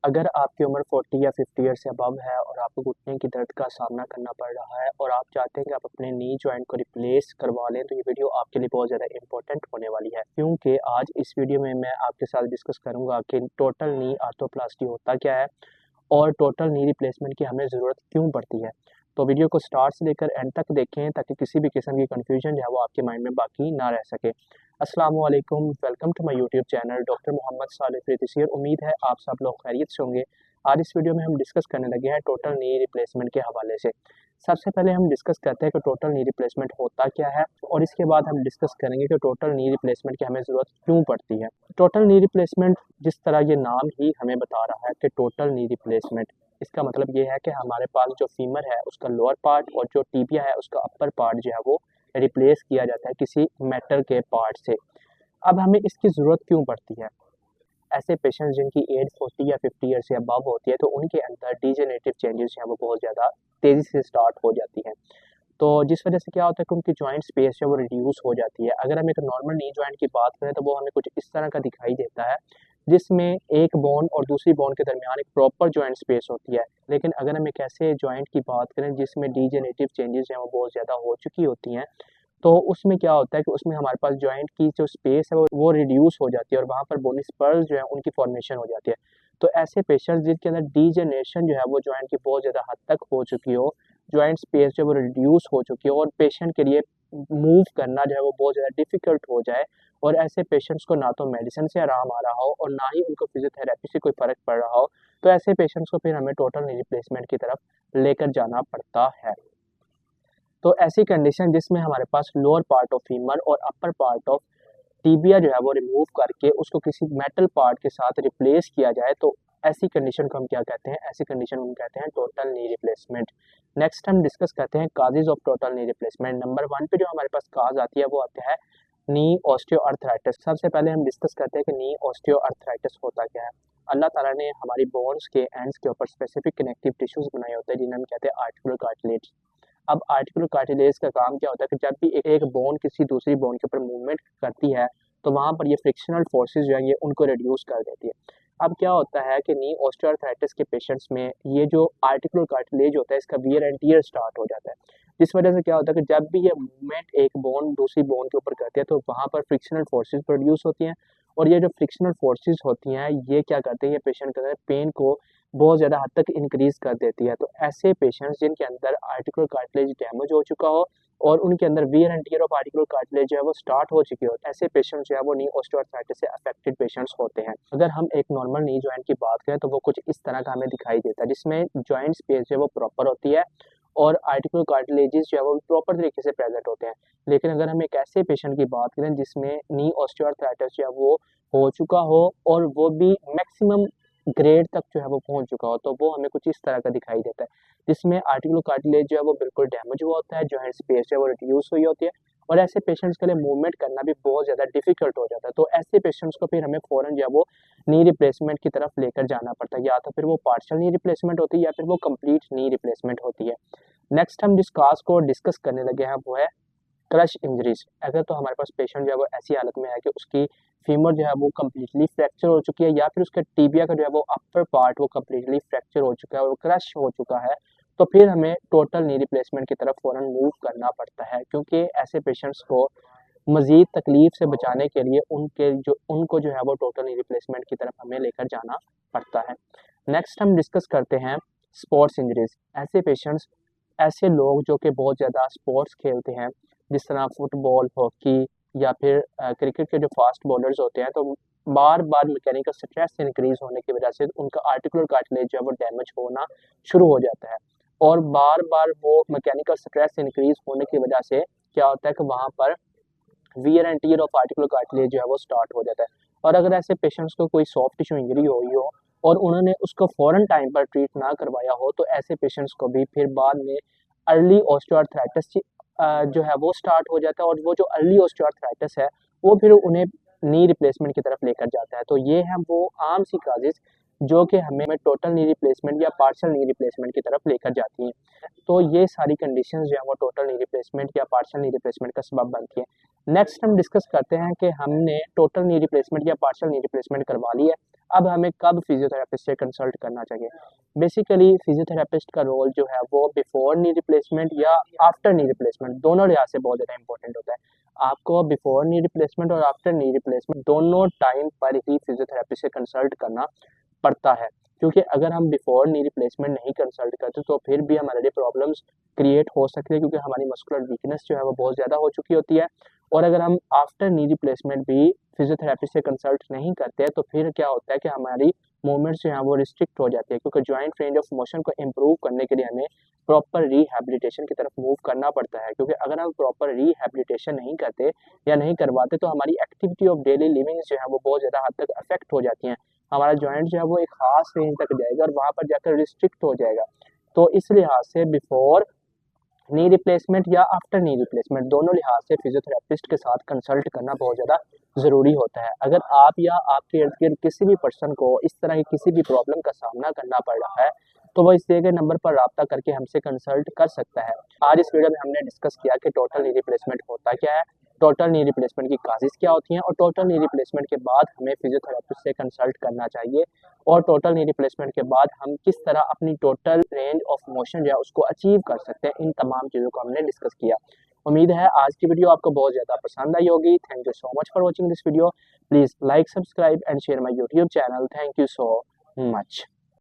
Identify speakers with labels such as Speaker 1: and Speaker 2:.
Speaker 1: अगर आपकी उम्र 40 या 50 ईयर से अबव है और आपको घुटने की दर्द का सामना करना पड़ रहा है और आप चाहते हैं कि आप अपने नी जॉइंट को रिप्लेस करवा लें, तो ये वीडियो आपके लिए बहुत ज़्यादा इंपॉर्टेंट होने वाली है, क्योंकि आज इस वीडियो में मैं आपके साथ डिस्कस करूंगा कि टोटल नी आर्थोप्लास्टी होता क्या है और टोटल नी रिप्लेसमेंट की हमें ज़रूरत क्यों पड़ती है। तो वीडियो को स्टार्ट से लेकर एंड तक देखें ताकि किसी भी किस्म की कन्फ्यूजन जो है वो आपके माइंड में बाकी ना रह सके। अस्सलाम वालेकुम, welcome to my YouTube channel doctor Mohammad Salif रितिसियर। उम्मीद है आप सब लोग खैरियत से होंगे। आज इस वीडियो में हम डिस्कस करने लगे हैं टोटल नी रिप्लेसमेंट के हवाले से। सबसे पहले हम डिस्कस करते हैं कि टोटल नी रिप्लेसमेंट होता क्या है और इसके बाद हम डिस्कस करेंगे कि टोटल नी रिप्लेसमेंट की हमें ज़रूरत क्यों पड़ती है। टोटल नी रिप्लेसमेंट, जिस तरह ये नाम ही हमें बता रहा है कि टोटल नी रिप्लेसमेंट, इसका मतलब ये है कि हमारे पास जो फीमर है उसका लोअर पार्ट और जो टीबिया है उसका अपर पार्ट जो है वो रिप्लेस किया जाता है किसी मेटल के पार्ट से। अब हमें इसकी ज़रूरत क्यों पड़ती है? ऐसे पेशेंट्स जिनकी एज 40 या 50 ईयर से अबव होती है तो उनके अंदर डिजेनरेटिव चेंजेस हैं वो बहुत ज़्यादा तेज़ी से स्टार्ट हो जाती हैं। तो जिस वजह से क्या होता है कि उनकी जॉइंट स्पेस है वो रिड्यूस हो जाती है। अगर हम एक नॉर्मल नी जॉइंट की बात करें तो वो हमें कुछ इस तरह का दिखाई देता है, जिसमें एक बोन और दूसरी बोन के दरमियान एक प्रॉपर जॉइंट स्पेस होती है। लेकिन अगर हम एक ऐसे जॉइंट की बात करें जिसमें डिजेनरेटिव चेंजेस हैं वो बहुत ज़्यादा हो चुकी होती हैं, तो उसमें क्या होता है कि उसमें हमारे पास जॉइंट की जो स्पेस है वो रिड्यूस हो जाती है और वहाँ पर बोनी स्पर्स जो है उनकी फॉर्मेशन हो जाती है। तो ऐसे पेशेंट्स जिनके अंदर डीजेनरेशन जो है वो जॉइंट की बहुत ज़्यादा हद तक हो चुकी हो, जॉइंट स्पेस जो है वो रिड्यूस हो चुकी हो और पेशेंट के लिए मूव करना जो है वो बहुत ज़्यादा डिफ़िकल्ट हो जाए और ऐसे पेशेंट्स को ना तो मेडिसिन से आराम आ रहा हो और ना ही उनको फिज़ियोथेरेपी से कोई फ़र्क पड़ रहा हो, तो ऐसे पेशेंट्स को फिर हमें टोटल नी रिप्लेसमेंट की तरफ लेकर जाना पड़ता है। तो ऐसी कंडीशन जिसमें हमारे पास लोअर पार्ट ऑफ फीमर और अपर पार्ट ऑफ टीबिया जो है वो रिमूव करके उसको किसी मेटल पार्ट के साथ रिप्लेस किया जाए, तो ऐसी कंडीशन को हम क्या कहते हैं? ऐसी कंडीशन को हम कहते हैं टोटल नी रिप्लेसमेंट। नेक्स्ट हम डिस्कस करते हैं causes of total knee replacement. Number 1 पे जो हमारे पास काज आती है वो आता है नी ऑस्टियोआर्थराइटिस। सबसे पहले हम डिस्कस करते हैं कि नी ऑस्टियोआर्थराइटिस होता क्या है। अल्लाह ताला ने हमारी बोन्स के एंड्स के ऊपर स्पेसिफिक कनेक्टिव टिश्यूज बनाए होते हैं जिन्हें हम कहते हैं आर्टिकुलर कार्टिलेज। अब आर्टिकुलर कार्टिलेज का काम क्या होता है कि जब भी एक बोन किसी दूसरी बोन के ऊपर मूवमेंट करती है तो वहाँ पर ये फ्रिक्शनल फोर्सेस जो है ये उनको रिड्यूस कर देती है। अब क्या होता है कि नी ऑस्टियोआर्थराइटिस के पेशेंट्स में ये जो आर्टिकुलर कार्टिलेज होता है इसका वियर एंड टियर स्टार्ट हो जाता है, जिस वजह से क्या होता है कि जब भी ये मूवमेंट एक बोन दूसरी बोन के ऊपर करती है तो वहाँ पर फ्रिक्शनल फोर्सेस प्रोड्यूस होती हैं और ये जो फ्रिक्शनल फोर्सेस होती हैं ये क्या करते हैं, ये पेशेंट के अंदर पेन को बहुत ज़्यादा हद तक इंक्रीज़ कर देती है। तो ऐसे पेशेंट्स जिनके अंदर आर्टिकुलर कार्टिलेज डैमेज हो चुका हो और उनके अंदर wear and tear of articular cartilage जो है वो स्टार्ट हो चुकी हो, ऐसे पेशेंट्स जो है वो नी ऑस्टियोआर्थराइटिस से अफेक्टेड पेशेंट्स होते हैं। अगर हम एक नॉर्मल नी जॉइंट की बात करें तो वो कुछ इस तरह का हमें दिखाई देता है, जिसमें जॉइंट स्पेस जो है वो प्रॉपर होती है और आर्टिकुलर कार्टिलेजेस जो है वो प्रॉपर तरीके से प्रेजेंट होते हैं। लेकिन अगर हम एक ऐसे पेशेंट की बात करें जिसमें नी ऑस्टियोआर्थराइटिस जो है वो हो चुका हो और वो भी मैक्सिमम ग्रेड तक जो है वो पहुँच चुका हो, तो वो हमें कुछ इस तरह का दिखाई देता है, जिसमें आर्टिकुलर कार्टिलेज जो है वो बिल्कुल डैमेज हुआ होता है, जॉइंट स्पेस जो है वो रिड्यूस हुई होती है और ऐसे पेशेंट्स के लिए मूवमेंट करना भी बहुत ज़्यादा डिफ़िकल्ट हो जाता है। तो ऐसे पेशेंट्स को फिर हमें फ़ौरन जो है वो नी रिप्लेसमेंट की तरफ लेकर जाना पड़ता है, या तो फिर वो पार्शियल नी रिप्लेसमेंट होती है या फिर वो कंप्लीट नी रिप्लेसमेंट होती है। नेक्स्ट हम जिस काज़ को डिस्कस करने लगे हैं वो है क्रश इंजरीज। अगर तो हमारे पास पेशेंट जो है वो ऐसी हालत में है कि उसकी फीमर जो है वो कम्प्लीटली फ्रैक्चर हो चुकी है या फिर उसका टीबिया का जो है वो अपर पार्ट वो कम्प्लीटली फ्रैक्चर हो चुका है और क्रश हो चुका है, तो फिर हमें टोटल नी रिप्लेसमेंट की तरफ फ़ौरन मूव करना पड़ता है, क्योंकि ऐसे पेशेंट्स को मज़ीद तकलीफ से बचाने के लिए उनको जो है वो टोटल नी रिप्लेसमेंट की तरफ हमें लेकर जाना पड़ता है। नेक्स्ट हम डिस्कस करते हैं स्पोर्ट्स इंजरीज। ऐसे पेशेंट्स, ऐसे लोग जो कि बहुत ज़्यादा स्पोर्ट्स खेलते हैं, जिस तरह फुटबॉल, हॉकी या फिर क्रिकेट के जो फास्ट बॉलर्स होते हैं, तो बार-बार मैकेनिकल स्ट्रेस इंक्रीज़ होने की वजह से उनका आर्टिकुलर कार्टिलेज जो है वो डैमेज होना शुरू हो जाता है और बार-बार वो मैकेनिकल स्ट्रेस इंक्रीज़ होने की वजह से क्या होता है कि वहाँ पर wear and tear of articular cartilage जो है वो स्टार्ट हो जाता है। और अगर ऐसे पेशेंट्स को कोई सॉफ्ट टिश्यू इंजरी हुई हो और उन्होंने उसको फ़ौरन टाइम पर ट्रीट ना करवाया हो, तो ऐसे पेशेंट्स को भी फिर बाद में अर्ली ऑस्टियोआर्थराइटिस जो है वो स्टार्ट हो जाता है और वो जो अर्ली ऑस्टियोआर्थराइटिस है, वो फिर उन्हें नी रिप्लेसमेंट की तरफ लेकर जाता है। तो ये हैं वो आम सी काज़ेज़ जो कि हमें टोटल नी रिप्लेसमेंट या पार्शियल नी रिप्लेसमेंट की तरफ लेकर जाती हैं। तो ये सारी कंडीशंस जो हैं वो टोटल नी रिप्लेसमेंट या पार्शियल नी रिप्लेसमेंट का सबब बनती हैं। नेक्स्ट हम डिस्कस करते हैं कि हमने टोटल नी रिप्लेसमेंट या पार्शियल नी रिप्लेसमेंट करवा ली है। अब हमें कब फिजियोथेरेपिस्ट से कंसल्ट करना चाहिए? बेसिकली फिजियोथेरेपिस्ट का रोल जो है वो बिफोर नी रिप्लेसमेंट या आफ्टर नी रिप्लेसमेंट दोनों लिहाज से बहुत ज़्यादा इंपॉर्टेंट होता है। आपको बिफोर नी रिप्लेसमेंट और आफ्टर नी रिप्लेसमेंट दोनों टाइम पर ही फिजियोथेरेपिस्ट से कंसल्ट करना पड़ता है, क्योंकि अगर हम बिफोर नी रिप्लेसमेंट नहीं कंसल्ट करते तो फिर भी हमारे लिए प्रॉब्लम्स क्रिएट हो सकती है, क्योंकि हमारी मस्कुलर वीकनेस जो है वो बहुत ज़्यादा हो चुकी होती है। और अगर हम आफ्टर नी रिप्लेसमेंट भी फिजियोथेरेपिस्ट से कंसल्ट नहीं करते तो फिर क्या होता है कि हमारी मूवमेंट्स जो हैं वो रिस्ट्रिक्ट हो जाती है, क्योंकि जॉइंट रेंज ऑफ मोशन को इम्प्रूव करने के लिए हमें प्रॉपर रिहैबिलिटेशन की तरफ मूव करना पड़ता है। क्योंकि अगर हम प्रॉपर रिहैबिलिटेशन नहीं करते या नहीं करवाते तो हमारी एक्टिविटी ऑफ डेली लिविंग जो है वो बहुत ज़्यादा हद तक अफेक्ट हो जाती हैं। हमारा जॉइंट जो है वो एक खास रेंज तक जाएगा और वहाँ पर जाकर रिस्ट्रिक्ट हो जाएगा। तो इस लिहाज से बिफोर नी रिप्लेसमेंट या आफ्टर नी रिप्लेसमेंट दोनों लिहाज से फिजियोथेरेपिस्ट के साथ कंसल्ट करना बहुत ज़्यादा ज़रूरी होता है। अगर आप या आपके इर्द गिर्द किसी भी पर्सन को इस तरह की किसी भी प्रॉब्लम का सामना करना पड़ रहा है तो वो इस दिए गए नंबर पर राब्ता करके हमसे कंसल्ट कर सकता है। आज इस वीडियो में हमने डिस्कस किया कि टोटल नी रिप्लेसमेंट होता क्या है, टोटल नी रिप्लेसमेंट की काजेज़ क्या होती हैं और टोटल नी रिप्लेसमेंट के बाद हमें फिजियोथेरेपिस्ट से कंसल्ट करना चाहिए, और टोटल नी रिप्लेसमेंट के बाद हम किस तरह अपनी टोटल रेंज ऑफ मोशन जो है उसको अचीव कर सकते हैं। इन तमाम चीज़ों को हमने डिस्कस किया। उम्मीद है आज की वीडियो आपको बहुत ज़्यादा पसंद आई होगी। Thank you so much for watching this video. Please like, subscribe and share my YouTube channel. Thank you so much.